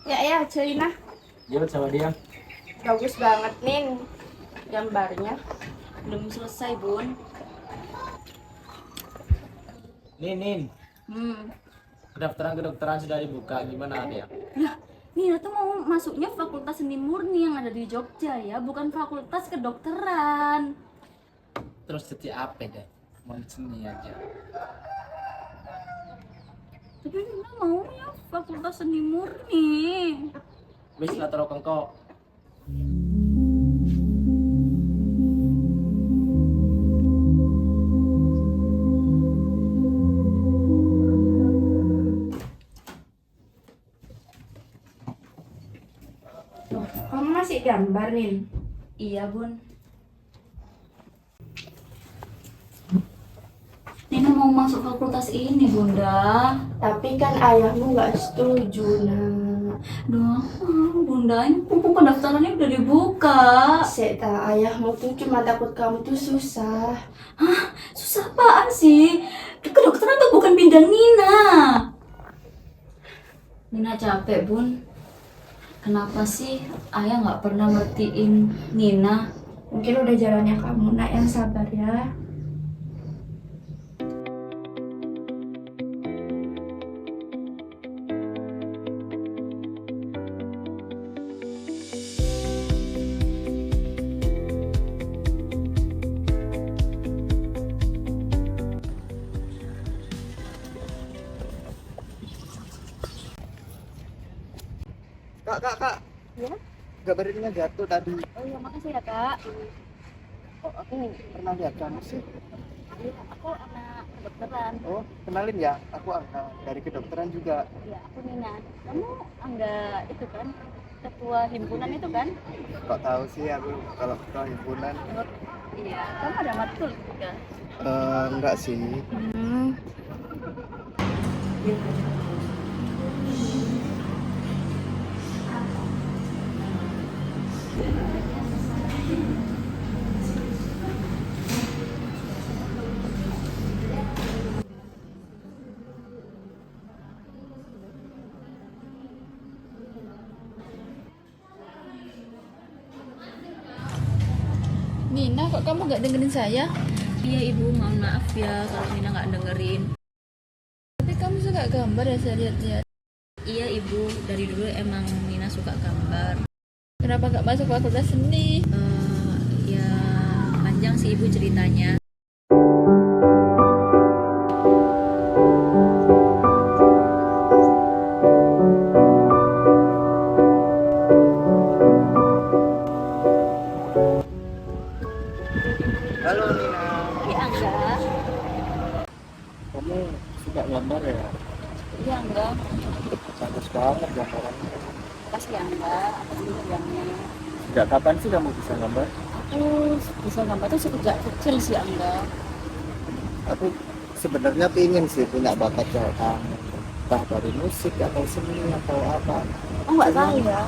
Ya, Celina. Yuk sama dia. Bagus banget nih gambarnya. Belum selesai, Bun. Nin, Hmm. pendaftaran kedokteran sudah dibuka. Gimana dia? Lah, Nina tuh mau masuknya Fakultas Seni Murni yang ada di Jogja ya, bukan Fakultas Kedokteran. Terus setiap apa deh? Mau seni aja. Tapi Nina maunya Fakultas Seni Murni. Wis lah terokong kok. Loh, kamu masih gambar, Nin? Iya, Bun. Nina mau masuk fakultas ini, Bunda. Tapi kan ayahmu nggak setuju, nak. Duh, Bunda, ini buku pendaftarannya udah dibuka. Seta, ayahmu tuh cuma takut kamu tuh susah. Hah? Susah apaan sih? Kedokteran tuh bukan bidang Nina. Nina capek, Bun. Kenapa sih ayah nggak pernah ngertiin Nina? Mungkin udah jalannya kamu, nak, yang sabar ya. Kak. Ya? Gambarnya jatuh tadi. Oh iya, makasih ya, Kak. Oh, aku pernah lihat kamu sih. Iya, aku anak kedokteran. Oh, kenalin ya. Aku Angga dari kedokteran juga. Iya, aku Nina. Kamu enggak itu kan? Ketua himpunan itu kan? Kok tahu sih aku kalau ketua himpunan? Oh, iya, kamu ada matkul juga. Enggak sih. Hmm. Nina, kok kamu nggak dengerin saya? Iya, Ibu, mohon maaf ya kalau Nina nggak dengerin. Tapi kamu suka gambar ya, saya lihat-lihat. Iya, Ibu, dari dulu emang Nina suka gambar. Kenapa nggak masuk fakultas seni? Ya panjang sih Ibu ceritanya. Halo Nina. Iya, enggak. Kamu suka gambar ya? Iya, enggak. Bagus banget gambarannya. Kasih ya, enggak. Apa sih bilangnya? Sejak kapan sih kamu bisa gambar? Aku bisa gambar tuh sejak kecil sih, enggak. Aku sebenarnya pingin sih punya bakat kayak kamu. Entah dari musik atau seni atau apa. Oh, nggak tahu ya.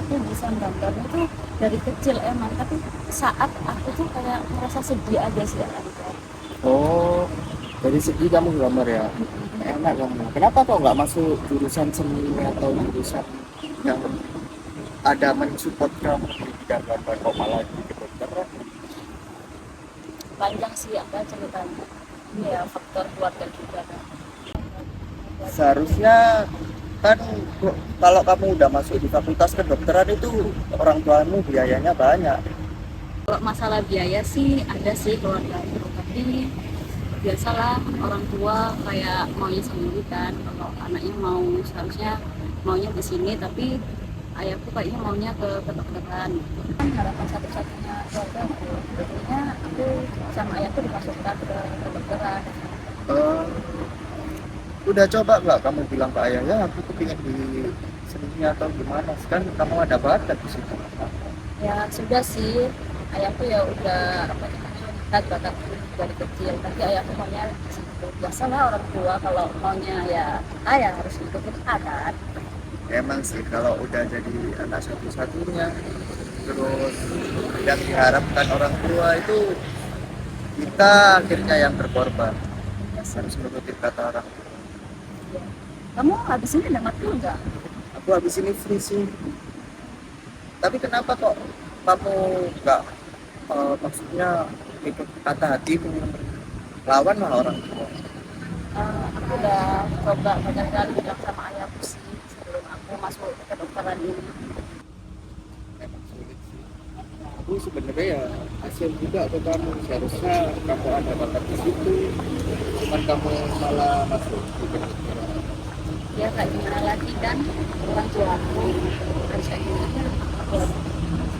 Aku bisa gambar itu dari kecil emang, tapi saat aku tuh kayak merasa sedih aja sih, enggak. Oh, dari segi kamu gambar ya? Enak kamu. Kenapa kok nggak masuk jurusan seni atau jurusan yang ada mensupport kamu di bidang gambar kok malah di kedokteran? Panjang sih, enggak ceritanya. Ya, faktor keluarga juga kan. Seharusnya kan kalau kamu udah masuk di fakultas kedokteran itu orang tuamu biayanya banyak. Kalau masalah biaya sih ada sih keluarga itu, tapi biasalah orang tua kayak maunya sendiri kan. Kalau anaknya mau seharusnya maunya di sini, tapi ayahku kayaknya maunya ke kedokteran. Kan harapan satu-satunya keluarga aku, jadinya aku sama ayahku dimasukkan ke kedokteran. Eh, udah coba nggak kamu bilang ke ayahnya aku kepingin di seninya atau gimana? Kan kamu ada bakat di situ. Ya sudah sih, ayahku ya udah apa namanya lihat bakatku dari kecil, tapi ayahku maunya di situ. Biasalah orang tua kalau maunya ya ayah harus ikutin adat. Emang sih kalau udah jadi anak satu-satunya terus yang diharapkan orang tua itu kita akhirnya yang berkorban, harus menuruti kata orang tua. Kamu habis ini ada matkul nggak? aku habis ini free sih. Tapi kenapa kok kamu nggak maksudnya ikut kata hatimu, lawan lah orang tua? Aku udah coba banyak kali bilang sama ayahku sih sebelum aku masuk kedokteran ini. Memang sulit sih. Aku sebenarnya ya kasihan juga ke kamu, seharusnya kamu ada bakat di situ, cuman kamu malah masuk di kedokteran. Ya kayak gimana lagi kan, orang tua aku harus kayak gimana.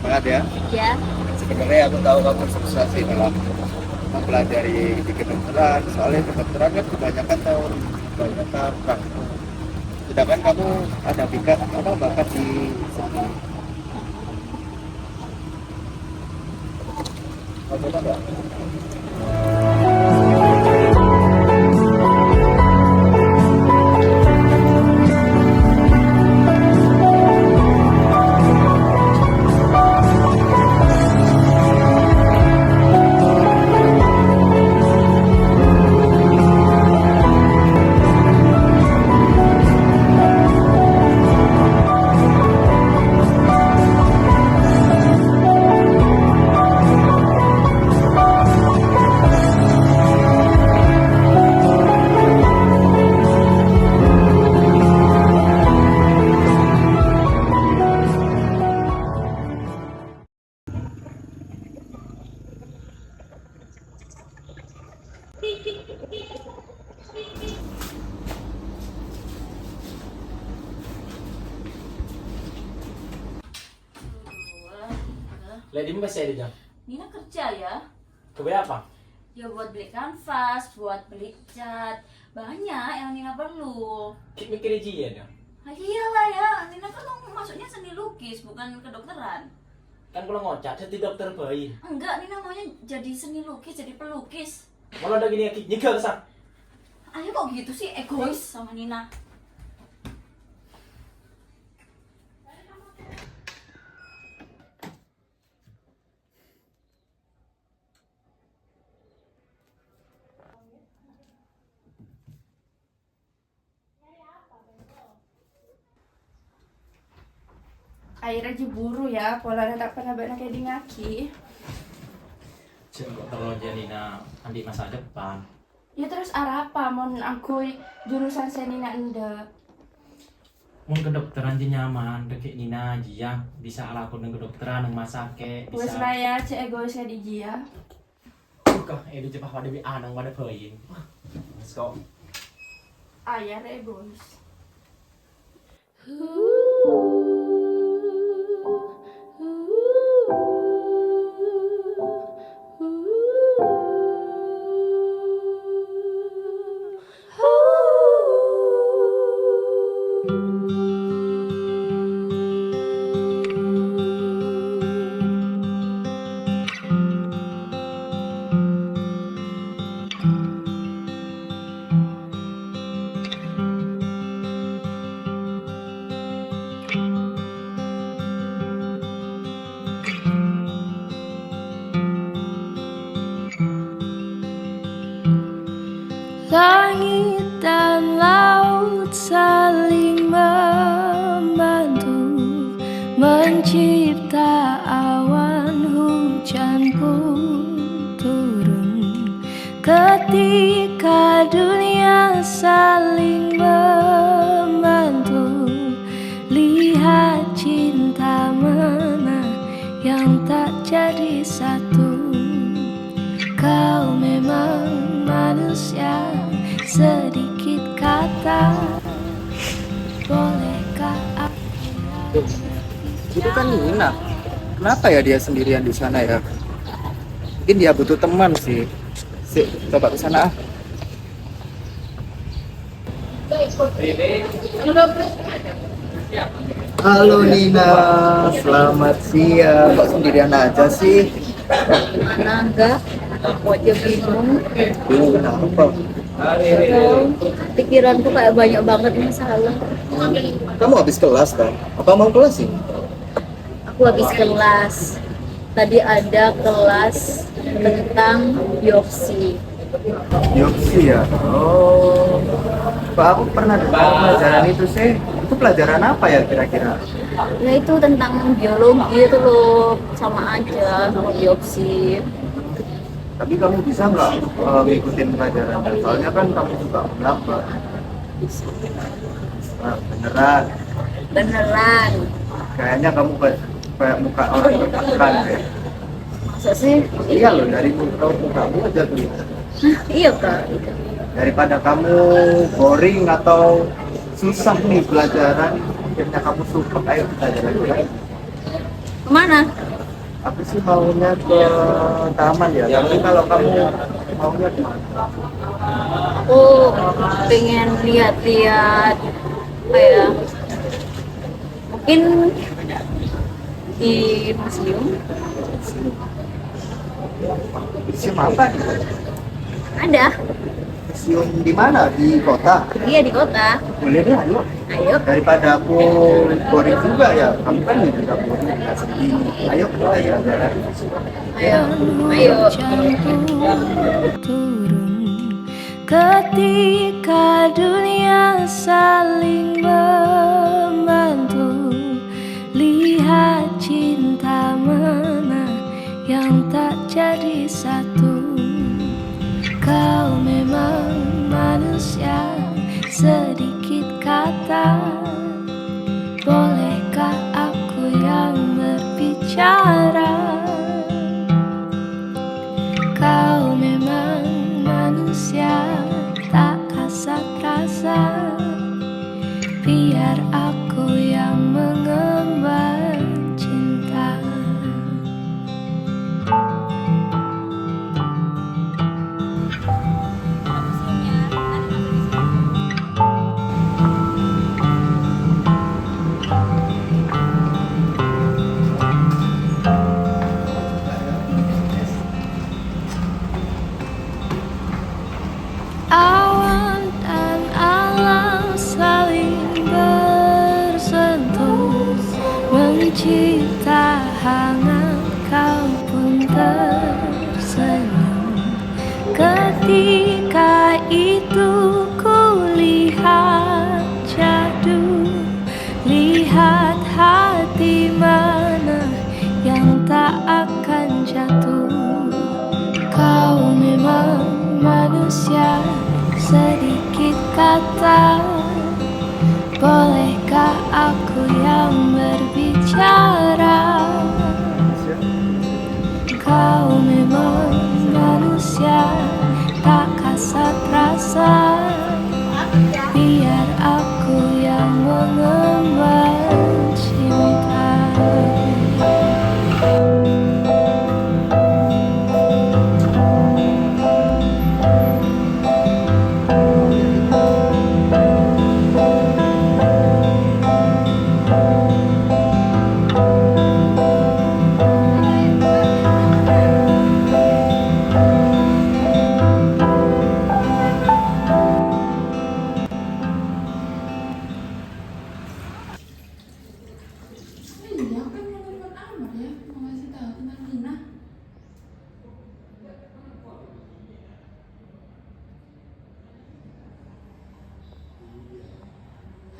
Semangat ya. Ya, Sebenarnya aku tahu kamu sukses sih dalam mempelajari di kedokteran, soalnya kedokteran kan kebanyakan tahu kebanyakan praktek. Sedangkan kamu ada bakat di seni. Mau coba nggak? Lady masih ada jam. Nina kerja ya. Kebayang apa? Ya buat beli kanvas, buat beli cat, banyak yang Nina perlu. Kita mikir aja ya dong. Nah, iyalah ya, Nina kan masuknya seni lukis, bukan kedokteran. Kan kalau ngocak jadi dokter bayi. Enggak, Nina maunya jadi seni lukis, jadi pelukis. Malah ada gini ya, nyegal kesan. Ayo kok gitu sih, egois sama Nina. Akhirnya jeburu ya, polanya tak pernah banyak kayak di ngaki. Jangan kok terlalu jadi nanti masa depan. Ya terus arah apa mon aku jurusan senina ende. Mun kedokteran di nyaman, deket Nina aja ya. Bisa lakukan kedokteran yang masake, Wes bisa. lah ya, cek egois ya di Jia. Kok di cepah pada bi anang pada bayi. Let's go. Ayah egois. Langit dan laut saling membantu mencipta awan, hujan pun turun ketika dunia saling membantu. Lihat cinta mana yang tak jadi satu. Kau memang manusia, sedikit kata, bolehkah aku? Itu kan Nina. Kenapa ya dia sendirian di sana ya? Mungkin dia butuh teman sih. Sik, coba ke sana ah. Halo Nina, selamat siang. Kok sendirian aja sih? Mana enggak? Aku aja bingung. Bingung kenapa? Pikiranku kayak banyak banget masalah. Kamu habis kelas kan? Apa mau kelas sih? Aku habis kelas. Tadi ada kelas tentang biopsi. Biopsi ya? Oh, Pak, aku pernah dengar pelajaran itu sih. Itu pelajaran apa ya kira-kira? Ya itu tentang biologi itu loh, sama aja sama biopsi. Tapi kamu bisa nggak ngikutin pelajaran? Soalnya kan kamu juga melapor. Nah, beneran. Beneran. Kayaknya kamu kayak muka orang tertekan ya. Masa sih? Iya loh, dari mukamu aja tuh. Iya kak. Daripada kamu boring atau susah nih pelajaran, akhirnya kamu support, ayo kita jalan-jalan. Kemana? Aku sih maunya ke taman ya, tapi kalau kamu maunya di mana? Aku pengen lihat-lihat kayak mungkin di museum. Museum apa nih? Ada. Museum di mana? Di kota? Iya di kota. Boleh deh, ayo. Ayo. Daripada aku boring juga ya, kamu kan juga boring, nggak sedih. Ayo kita jalan-jalan. Ayo. Ayo. Turun ketika dunia saling membantu, lihat cinta mana yang tak jadi satu. Kau memang manusia, sedikit kata, bolehkah aku yang berbicara? Kau memang manusia, tak kasat rasa, biar aku yang mengemban cinta. Awan dan alam saling bersentuh, mencipta hangat, kau pun tersenyum. Ketika itu ku lihat jadu, lihat hati mana yang tak akan jatuh. Kau memang manusia, sedikit kata, bolehkah aku yang berbicara? Kau memang manusia, tak kasat rasa, biar aku yang mengemban cinta. Iya, aku mau telepon Amar ya, mau ngasih tahu tentang Dina.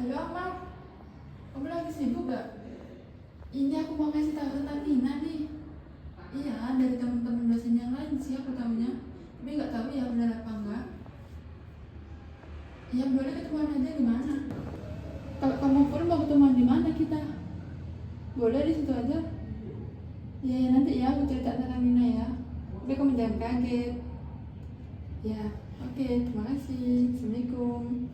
Halo Amar, kamu lagi sibuk gak? Ini aku mau ngasih tahu tentang Dina nih. Iya, dari teman-teman dosen yang lain sih aku tahunya, tapi nggak tahu ya benar apa enggak. Iya, boleh ketemuan aja di mana? Kalau kamu pun mau ketemuan di mana kita? Boleh di situ aja. Ya, ya nanti ya aku cerita tentang Nina ya. Tapi kamu jangan kaget. Ya, oke, terima kasih. Assalamualaikum.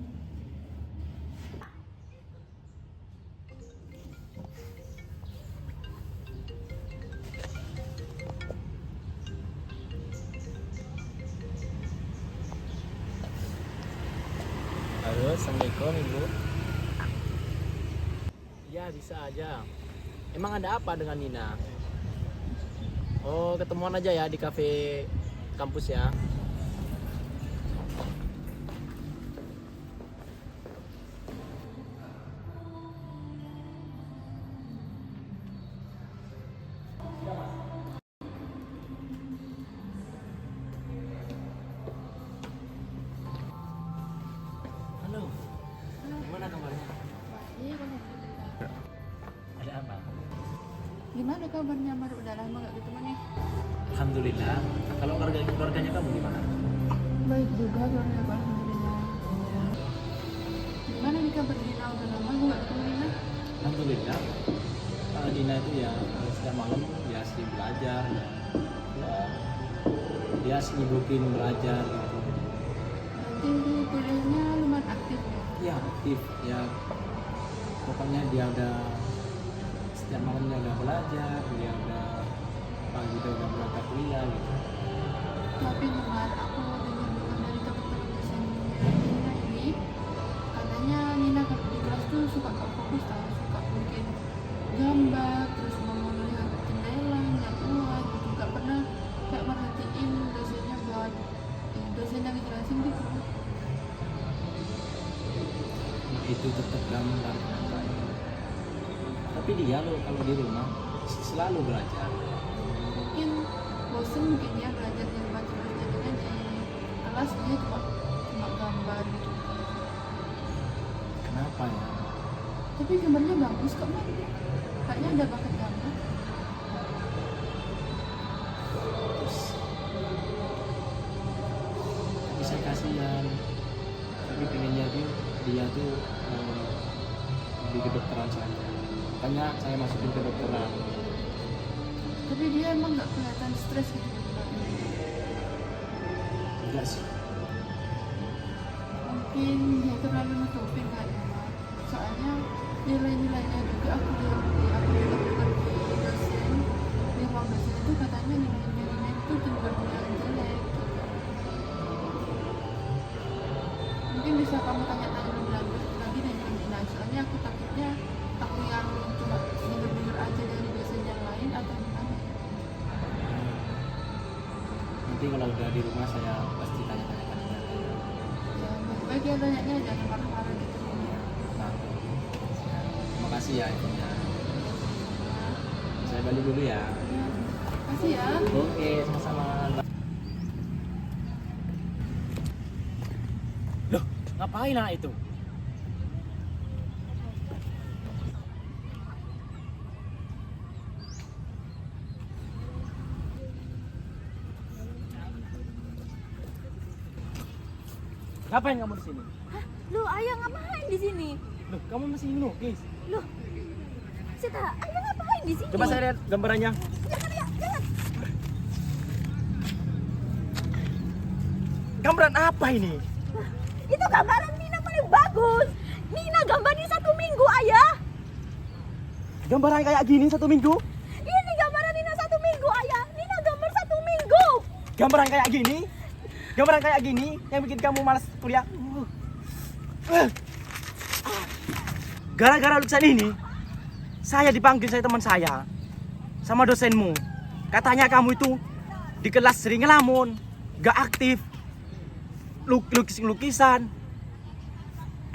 Halo, assalamualaikum ibu. Ya bisa aja. Emang ada apa dengan Nina? Oh, ketemuan aja ya di kafe kampus ya. Halo, gimana kabarnya? Iya, Gimana kabarnya Mar? Udah lama gak ketemu nih. Alhamdulillah. Kalau keluarganya kamu gimana? Baik juga keluarga aku, alhamdulillah. Gimana nih kabar Dina? Udah lama gue gak ketemu Dina. Alhamdulillah. Dina itu ya setiap malam dia sering belajar ya, dia sibukin belajar gitu. Nanti di kuliahnya lumayan aktif ya. Ya aktif ya, pokoknya dia udah setiap malamnya udah belajar, dia udah pagi udah berangkat kuliah gitu. Tapi nih Mar, aku dengar dari teman-teman dosen Nina ini, katanya Nina kalau di kelas tuh suka gak fokus tau, suka bikin gambar, terus ngomongnya agak jendela, nggak kuat gitu, gak pernah kayak merhatiin dosennya buat dosen yang ngejelasin gitu. Nah, itu tetap gambar kenapa ya. Tapi dia loh kalau di rumah selalu belajar. Mungkin bosen mungkin dia belajar di rumah terus, jadinya di kelas dia cuma gambar gitu. Kenapa ya? Tapi gambarnya bagus kok Mar, kayaknya ada bakat gambar. Terus bisa kasihan, tapi pengennya dia tuh di kedokteran saja. Makanya saya masukin ke kedokteran. Tapi dia emang nggak kelihatan stres gitu. Enggak sih. Mungkin dia terlalu nutupin kayaknya Mar. Soalnya nilai-nilainya juga aku lihat dengar di dosen, di ruang dosen itu katanya nilai-nilainya itu cenderung yang jelek gitu. Mungkin bisa kamu tanya-tanya lebih lanjut lagi dengan Dina, soalnya aku takutnya aku yang cuma denger-denger aja dari dosen yang lain atau gimana. Nanti kalau udah di rumah saya pasti tanya-tanya kan. Ya baik-baik ya tanyanya, jangan marah-marah gitu. Nah, terima kasih ya infonya. Saya balik dulu ya. Makasih ya. Oke, sama-sama. Loh, ngapain anak itu? Ngapain kamu di sini? Loh, ayah ngapain di sini? Loh, kamu masih ngelukis? Loh, Sita, ayah ngapain di sini? Coba saya lihat gambarannya. Jangan, ya, jangan. Gambaran apa ini? Itu gambaran Nina paling bagus. Nina gambarnya 1 minggu, ayah. Gambaran kayak gini 1 minggu? Ini gambaran Nina 1 minggu, ayah. Nina gambar 1 minggu. Gambaran kayak gini? Gambaran kayak gini yang bikin kamu malas kuliah? Gara-gara lukisan ini, saya dipanggil saya teman saya sama dosenmu. Katanya kamu itu di kelas sering ngelamun, gak aktif, lukisan.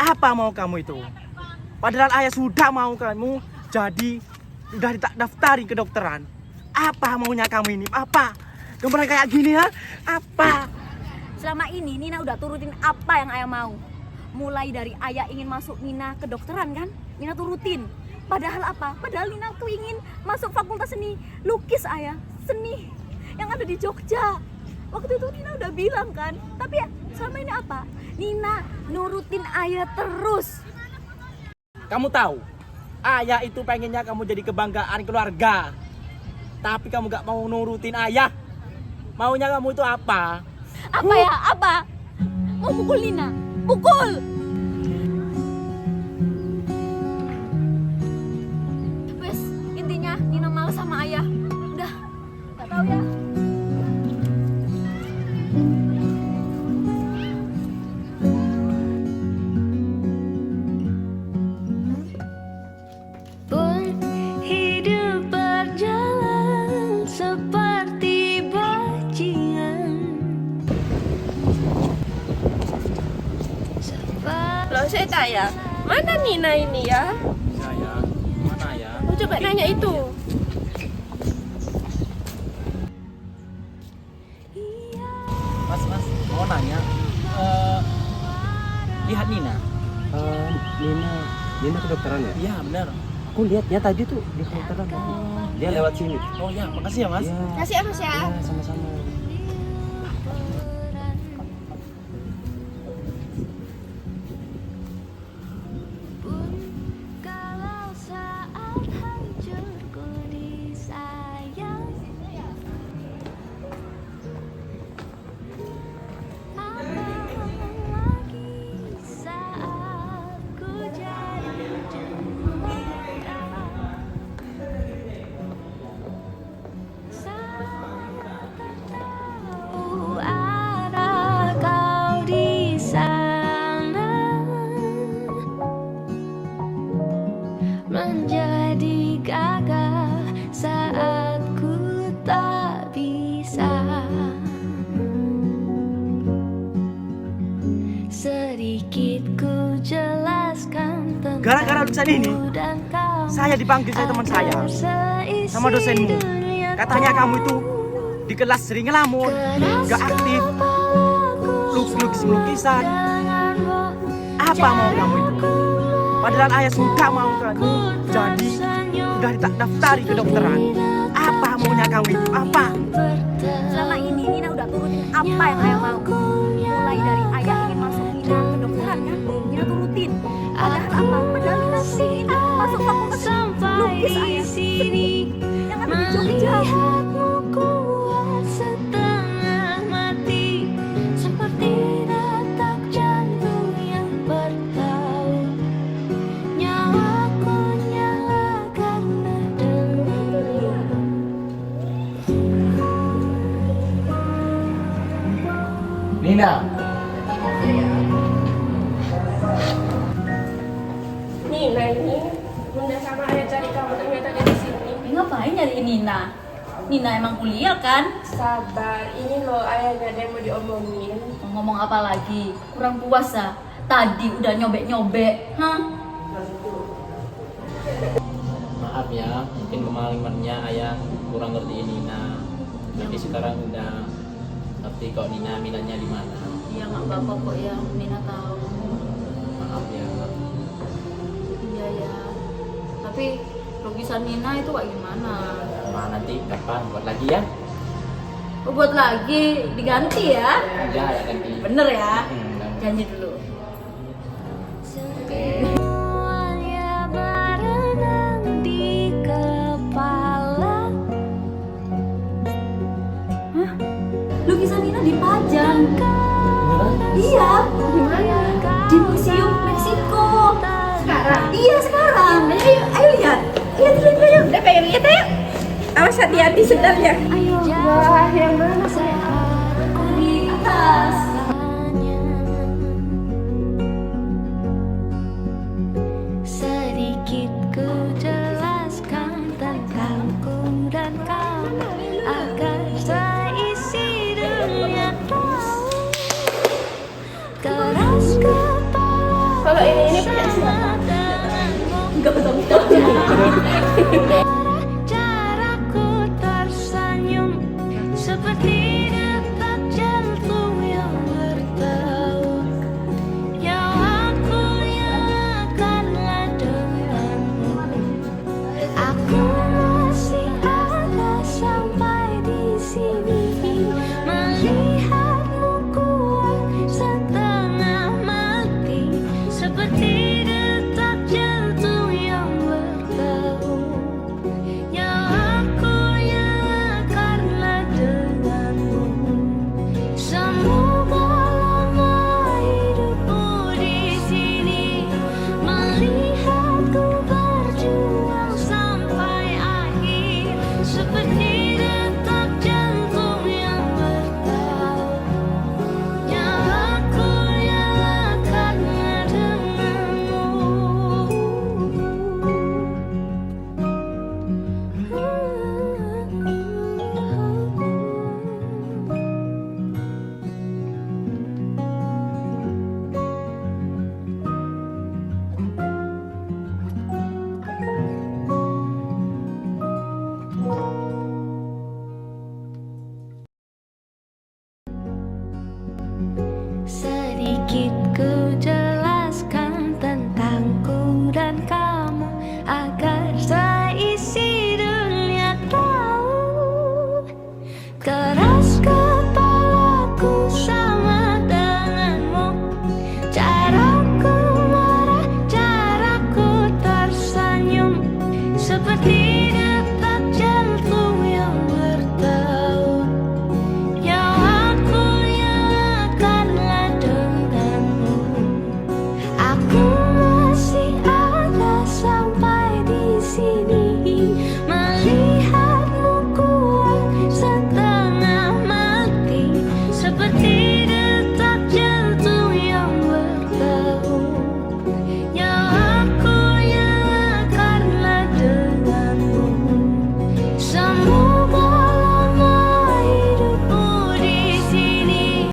Apa mau kamu itu? Padahal ayah sudah mau kamu jadi udah daftarin ke kedokteran. Apa maunya kamu ini? Apa? Gambaran kayak gini ya? Apa? Selama ini Nina udah turutin apa yang ayah mau. Mulai dari ayah ingin masuk Nina ke dokteran kan, Nina turutin. Padahal apa? Padahal Nina tuh ingin masuk fakultas seni lukis, ayah. Seni yang ada di Jogja. Waktu itu Nina udah bilang kan. Tapi ya, selama ini apa? Nina nurutin ayah terus. Kamu tahu, ayah itu pengennya kamu jadi kebanggaan keluarga. Tapi kamu gak mau nurutin ayah. Maunya kamu itu apa? Apa ya? Apa? Mau pukul Nina? Pukul! Wes, intinya Nina malas sama ayah. Udah, gak tahu ya. Pun hidup berjalan seperti bajingan. Loh, saya tanya, mana Nina ini ya? Saya, mana ya? Mau coba nanya itu. Mas, mau nanya. Lihat Nina. Nina kedokteran ya? Iya benar. Aku lihat ya tadi tuh di kedokteran. Dia lewat sini. Oh ya, makasih ya Mas. Iya. Kasih ya Mas ya. Iya, sama-sama. Kalau saat hancurku disayang, apalagi saat ku jadi juara. Saat tahu arah kau di sana, menjadi gagah saat ku tak bisa. Sedikit ku jelaskan tentang Gara-gara lukisan ini, dan kau, saya dipanggil saya teman saya sama dosenmu. Katanya kamu itu di kelas sering ngelamun, gak aktif, lukis lukisan. Apa mau kamu itu? Padahal ayah sudah mau kamu jadi sudah daftari kedokteran. Apa maunya kamu itu? Apa? Selama ini Nina udah turutin apa yang ayah mau. Mulai dari ayah ingin masuk Nina ke dokteran kan, Nina turutin. Padahal apa? Padahal Nina ingin masuk fakultas lukis ayah. Yang ada di Jogja. melihatmu kuat setengah mati, seperti detak jantung yang bertaut. Nyawaku nyala karena dirimu. Nina, Nina ini bunda sama ayah cari kamu ternyata ada di sini. Ngapain nyariin Nina? Nina emang kuliah kan? Sabar, ini loh ayahnya ada yang mau diomongin. Ngomong apa lagi? Kurang puas ya? Tadi udah nyobek-nyobek. Hah? Maaf ya, mungkin kemalinnya ayah kurang ngertiin Nina. Tapi sekarang udah ngerti kok Nina minatnya di mana. Ya nggak apa-apa kok ya, Nina tahu. Maaf ya. Iya ya. Tapi lukisan Nina itu kayak gimana? Nah, nanti kapan buat lagi ya? Oh, buat lagi diganti ya? Udah ya ganti. Bener ya? Dan Janji dulu. Semuanya berenang di kepala. Lukisan Nina dipajang. Iya. Gimana? Di Museum Meksiko. Sekarang? Iya sekarang. Ayo lihat. Lihat. Udah pengen lihat ayo. Awas hati-hati sendalnya. Wah, yang mana Di atas. Sedikit ku jelaskan tentangku dan kau, agar seisi dunia tahu. Keras kepala Kalau ini punya siapa? Enggak betul-betul.